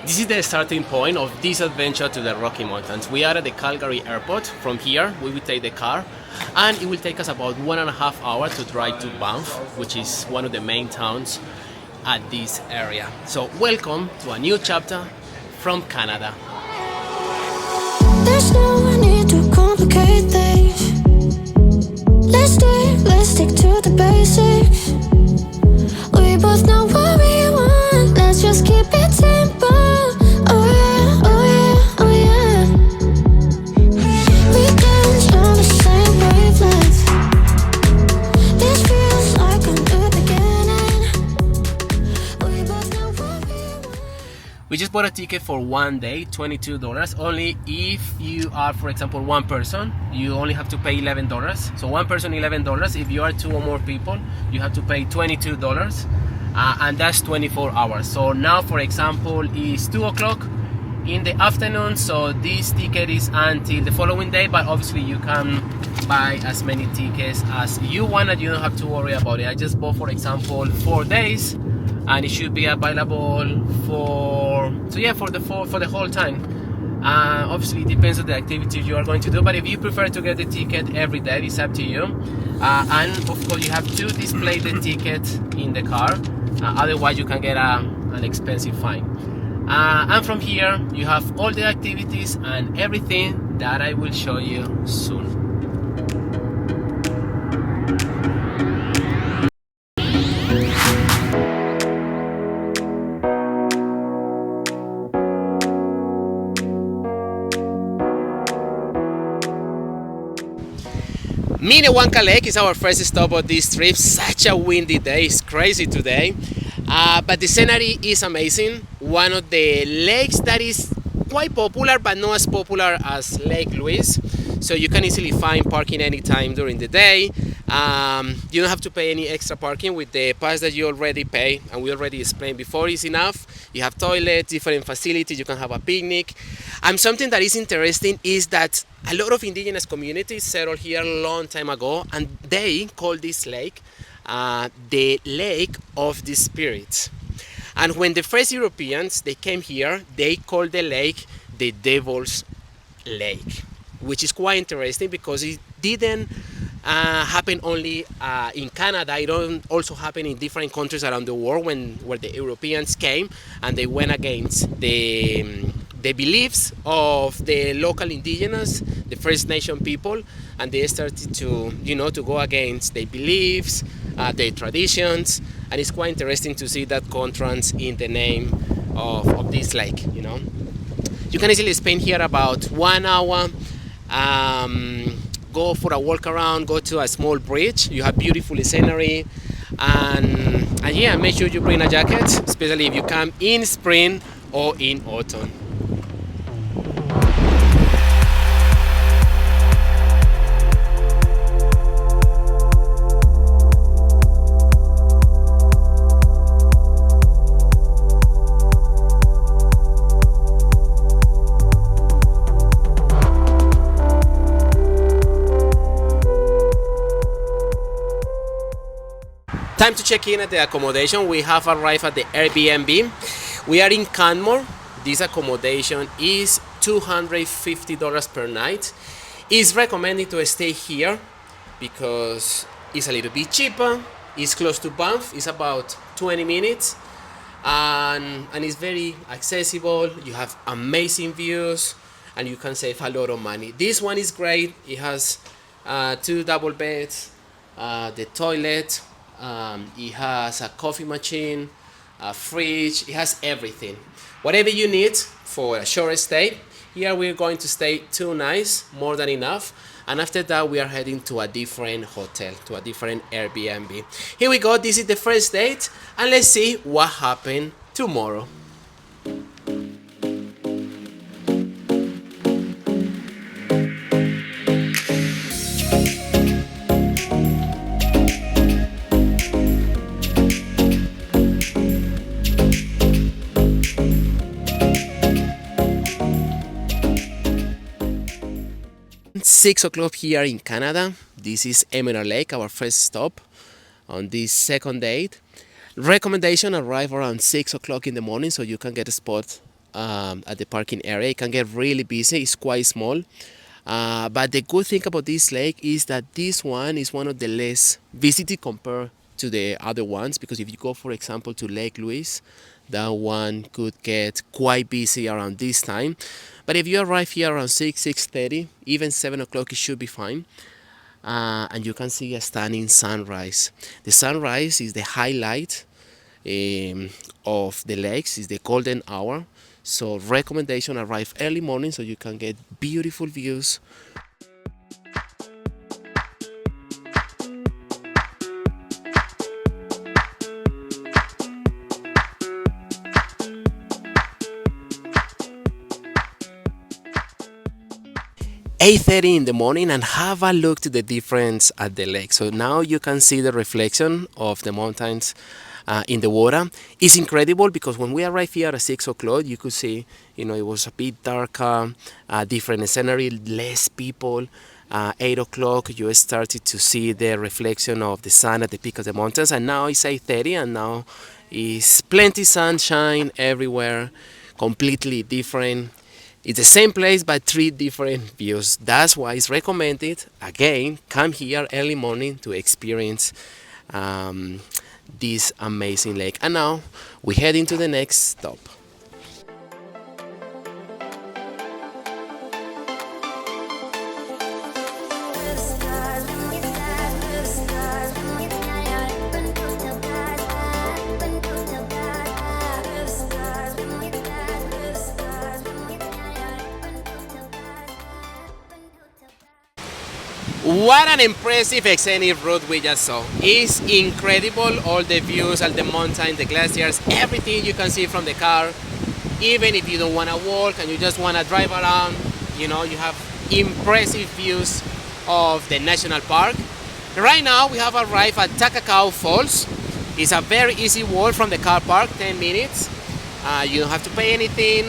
This is the starting point of this adventure to the Rocky Mountains. We are at the Calgary airport. From here, we will take the car, and it will take us about 1.5 hours to drive to Banff, which is one of the main towns at this area. So welcome to a new chapter from Canada. There's no need to complicate things. Let's stick to the basics. We both know what we want. Let's just keep it simple. Oh yeah, oh yeah, oh yeah. We dance on the same wavelength. This feels like a new beginning. We both know what we want. We just bought a ticket for one day, $22. Only if you are, for example, one person, you only have to pay $11. So one person, $11. If you are two or more people, you have to pay $22. And that's 24 hours. So now, for example, it's 2 o'clock in the afternoon. So this ticket is until the following day, but obviously you can buy as many tickets as you want and you don't have to worry about it. I just bought, for example, 4 days, and it should be available for the whole time. Obviously it depends on the activities you are going to do, but if you prefer to get the ticket every day, it's up to you. And of course you have to display the ticket in the car, otherwise you can get an expensive fine. And from here you have all the activities and everything that I will show you soon. Minnewanka Lake is our first stop of this trip. Such a windy day, it's crazy today, but the scenery is amazing. One of the lakes that is quite popular but not as popular as Lake Louise, so you can easily find parking anytime during the day. You don't have to pay any extra parking with the pass that you already pay, and we already explained before is enough. You have toilets, different facilities, you can have a picnic. And something that is interesting is that a lot of indigenous communities settled here a long time ago, and they call this lake the Lake of the Spirits. And when the first Europeans they came here, they called the lake the Devil's Lake, which is quite interesting because it didn't happen only in Canada. It also happened in different countries around the world where the Europeans came and they went against the beliefs of the local indigenous, the First Nation people, and they started to go against their beliefs, their traditions, and it's quite interesting to see that contrast in the name of this lake. You can easily spend here about 1 hour. Go for a walk around, go to a small bridge. You have beautiful scenery, and yeah, make sure you bring a jacket, especially if you come in spring or in autumn. Time to check in at the accommodation. We have arrived at the Airbnb. We are in Canmore. This accommodation is $250 per night. It's recommended to stay here because it's a little bit cheaper. It's close to Banff. It's about 20 minutes. And it's very accessible. You have amazing views and you can save a lot of money. This one is great. It has 2 double beds, the toilet. It has a coffee machine, a fridge. It has everything, whatever you need for a short stay. Here we're going to stay 2 nights, more than enough, and after that we are heading to a different hotel, to a different Airbnb. Here we go. This is the first date, and let's see what happened tomorrow. It's 6 o'clock here in Canada. This is Emerald Lake, our first stop on this second date. Recommendation: arrive around 6 o'clock in the morning so you can get a spot at the parking area. It can get really busy. It's quite small. But the good thing about this lake is that this one is one of the less visited compared to the other ones, because if you go, for example, to Lake Louise, that one could get quite busy around this time. But if you arrive here around 6:30, even 7 o'clock, it should be fine. And you can see a stunning sunrise. The sunrise is the highlight of the lakes, is the golden hour. So recommendation, arrive early morning so you can get beautiful views. "8:30 in the morning and have a look to the difference at the lake." So now you can see the reflection of the mountains in the water. It's incredible because when we arrived here at 6 o'clock, you could see, it was a bit darker, different scenery, less people. 8 o'clock, you started to see the reflection of the sun at the peak of the mountains, and now it's 8:30, and now is plenty sunshine everywhere, completely different. It's the same place but 3 different views. That's why it's recommended, again, come here early morning to experience this amazing lake. And now we head into the next stop. What an impressive scenic route we just saw. It's incredible, all the views, all the mountains, the glaciers, everything you can see from the car. Even if you don't want to walk and you just want to drive around, you have impressive views of the national park. Right now we have arrived at Takakkaw Falls. It's a very easy walk from the car park, 10 minutes. You don't have to pay anything.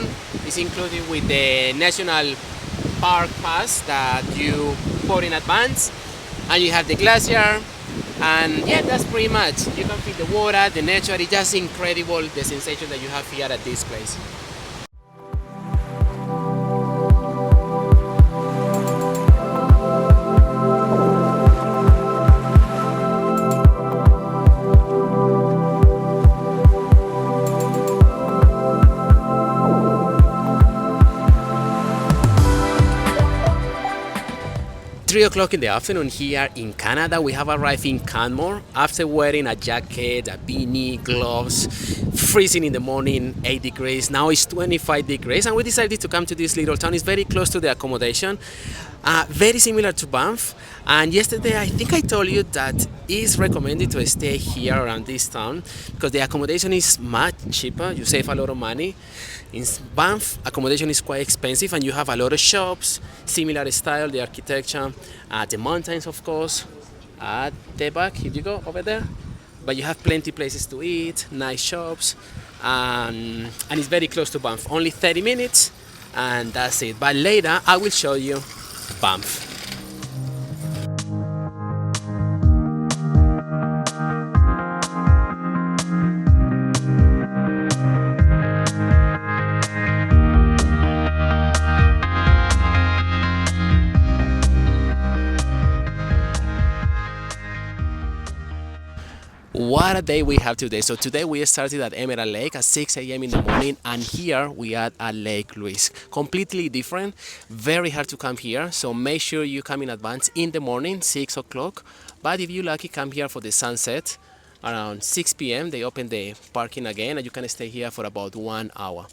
It's included with the national park pass that you bought in advance, and you have the glacier, and yeah, that's pretty much. You can feel the water, the nature. It's just incredible, the sensation that you have here at this place. 3 o'clock in the afternoon here in Canada. We have arrived in Canmore after wearing a jacket, a beanie, gloves, freezing in the morning, 8 degrees. Now it's 25 degrees, and we decided to come to this little town. It's very close to the accommodation, very similar to Banff. And yesterday I think I told you that it's recommended to stay here around this town because the accommodation is much cheaper. You save a lot of money. In Banff, accommodation is quite expensive, and you have a lot of shops, similar style, the architecture, the mountains, of course, at the back. Here you go, over there. But you have plenty places to eat, nice shops, and it's very close to Banff. Only 30 minutes, and that's it. But later, I will show you Banff. What a day we have today. So today we started at Emerald Lake at 6 a.m. in the morning, and here we are at Lake Louise. Completely different, very hard to come here, so make sure you come in advance in the morning, 6 o'clock. But if you're lucky, come here for the sunset around 6 p.m. They open the parking again, and you can stay here for about 1 hour.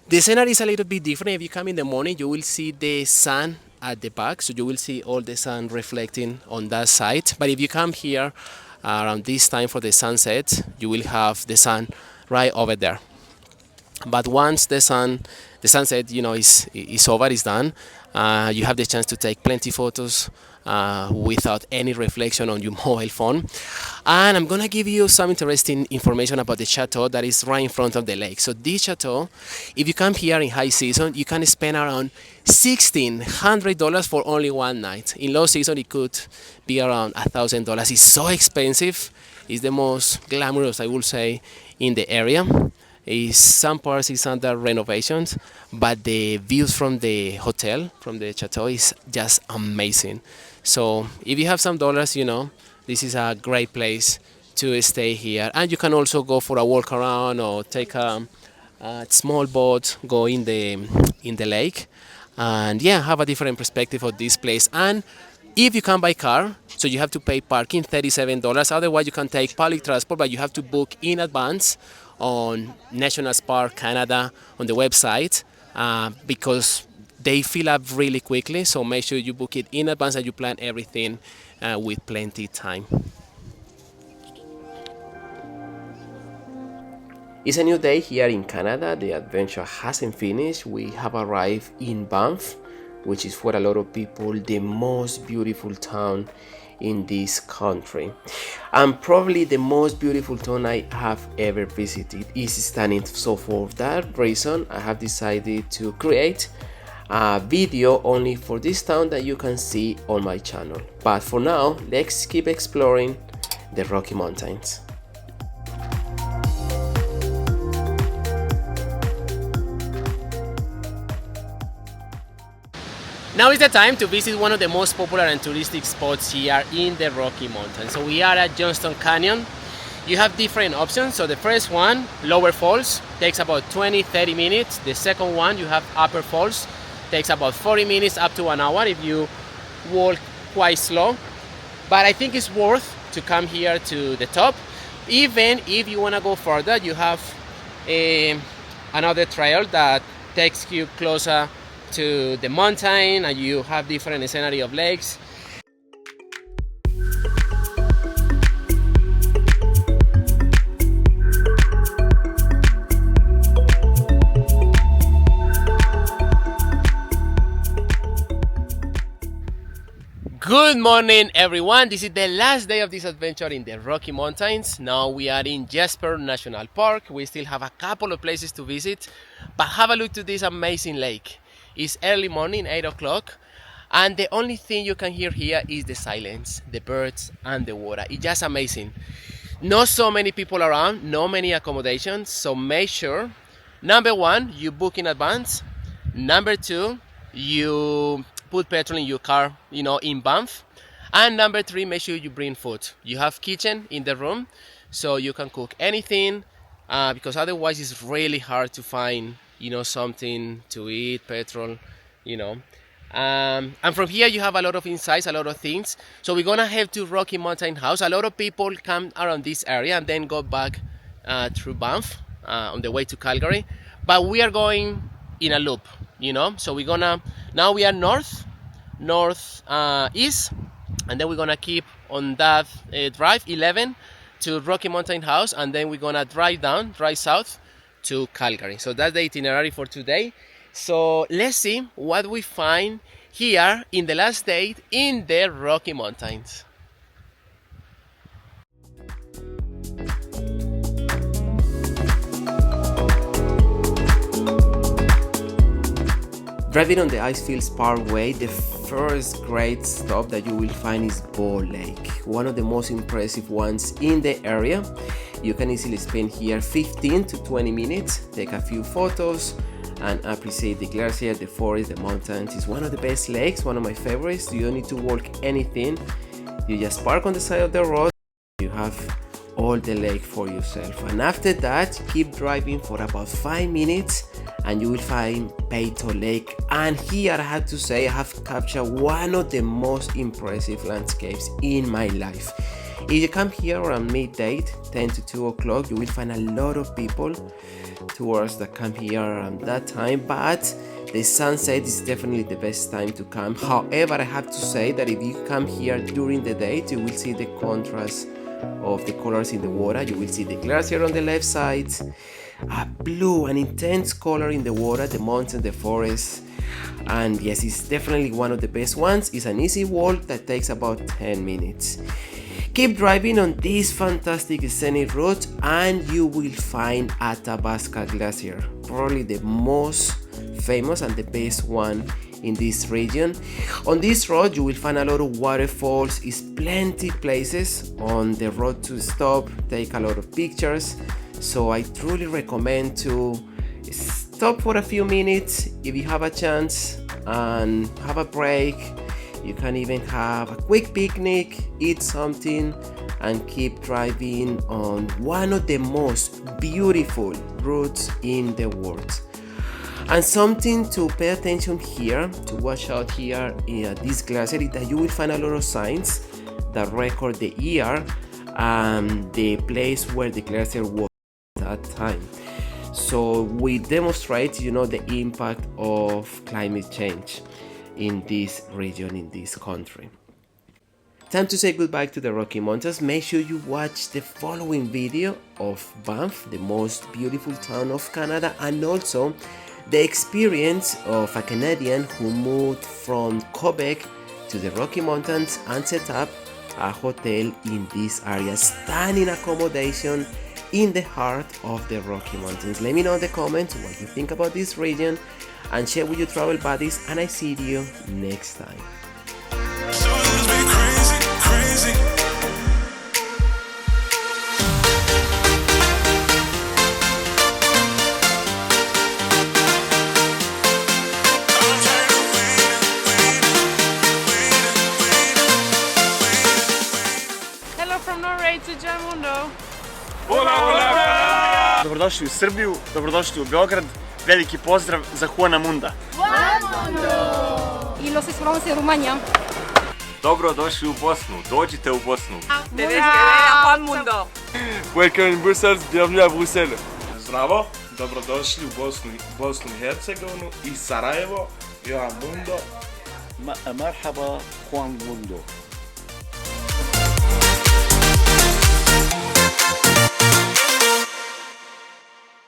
The scenery is a little bit different. If you come in the morning, you will see the sun at the back, so you will see all the sun reflecting on that side. But if you come here around this time for the sunset, you will have the sun right over there. But once the sunset, is over, is done, you have the chance to take plenty photos without any reflection on your mobile phone. And I'm gonna give you some interesting information about the chateau that is right in front of the lake. So this chateau, if you come here in high season, you can spend around $1,600 for only one night. In low season, it could be around $1,000. It's so expensive. It's the most glamorous, I would say, in the area. Some parts is under renovations, but the views from the hotel, from the chateau, is just amazing. So if you have some dollars, this is a great place to stay here. And you can also go for a walk around or take a small boat, go in the lake, and yeah, have a different perspective of this place. And if you come by car, so you have to pay parking, $37. Otherwise, you can take public transport, but you have to book in advance on National Park Canada on the website because they fill up really quickly. So make sure you book it in advance and you plan everything with plenty time. It's a new day here in Canada. The adventure hasn't finished. We have arrived in Banff, which is for a lot of people the most beautiful town in this country, and probably the most beautiful town I have ever visited is stunning. So for that reason, I have decided to create a video only for this town that you can see on my channel. But for now, let's keep exploring the Rocky Mountains. Now is the time to visit one of the most popular and touristic spots here in the Rocky Mountains. So we are at Johnston Canyon. You have different options. So the first one, Lower Falls, takes about 20-30 minutes. The second one, you have Upper Falls, takes about 40 minutes up to an hour if you walk quite slow. But I think it's worth to come here to the top. Even if you want to go further, you have another trail that takes you closer to the mountain, and you have different scenery of lakes. Good morning, everyone. This is the last day of this adventure in the Rocky Mountains. Now we are in Jasper National Park. We still have a couple of places to visit, but have a look to this amazing lake. It's early morning, 8 o'clock, and the only thing you can hear here is the silence, the birds and the water. It's just amazing. Not so many people around, not many accommodations, so make sure, number one, you book in advance. Number two, you put petrol in your car, in Banff. And number three, make sure you bring food. You have kitchen in the room, so you can cook anything, because otherwise it's really hard to find something to eat, petrol, and from here you have a lot of insights, a lot of things. So we're gonna head to Rocky Mountain House. A lot of people come around this area and then go back through Banff on the way to Calgary, but we are going in a loop, so now we are north east, and then we're gonna keep on that drive 11 to Rocky Mountain House, and then we're gonna drive south to Calgary. So that's the itinerary for today. So let's see what we find here in the last day in the Rocky Mountains. Driving on the Icefields Parkway, the first great stop that you will find is Bow Lake, one of the most impressive ones in the area. You can easily spend here 15 to 20 minutes, take a few photos, and appreciate the glacier, the forest, the mountains. It's one of the best lakes, one of my favorites. You don't need to walk anything. You just park on the side of the road. You have all the lake for yourself. And after that, keep driving for about 5 minutes and you will find Peyto Lake. And here I have to say I have captured one of the most impressive landscapes in my life. If you come here around midday, 10 to 2 o'clock, you will find a lot of people, tourists that come here around that time, but the sunset is definitely the best time to come. However, I have to say that if you come here during the day, you will see the contrast of the colors in the water. You will see the glacier on the left side, a blue and intense color in the water, the mountains, the forest, and yes, it's definitely one of the best ones. It's an easy walk that takes about 10 minutes. Keep driving on this fantastic scenic route and you will find Athabasca Glacier, probably the most famous and the best one in this region. On this road you will find a lot of waterfalls. It's plenty places on the road to stop, take a lot of pictures. So I truly recommend to stop for a few minutes if you have a chance and have a break. You can even have a quick picnic, eat something, and keep driving on one of the most beautiful routes in the world. And something to pay attention here, to watch out here in this glacier, is that you will find a lot of signs that record the year and the place where the glacier was at that time. So we demonstrate, the impact of climate change in this region, in this country. Time to say goodbye to the Rocky Mountains. Make sure you watch the following video of Banff, the most beautiful town of Canada, and also the experience of a Canadian who moved from Quebec to the Rocky Mountains and set up a hotel in this area, stunning accommodation in the heart of the Rocky Mountains. Let me know in the comments what you think about this region and share with your travel buddies, and I see you next time. Hello from Norway to Juanmundo. Hola, hola! Dobrodošli u Srbiju, dobrodošli u Beograd. Veliki pozdrav za Juanmunda. Y los esperamos en Rumania. Dobrodošli u Bosnu, dođite u Bosnu. Juanmundo. Welcome in Brussels, bienvenue à Bruxelles. Zdravo, dobrodošli u Bosnu i Hercegovinu i Sarajevo, Juanmundo. مرحبا خوان موندو.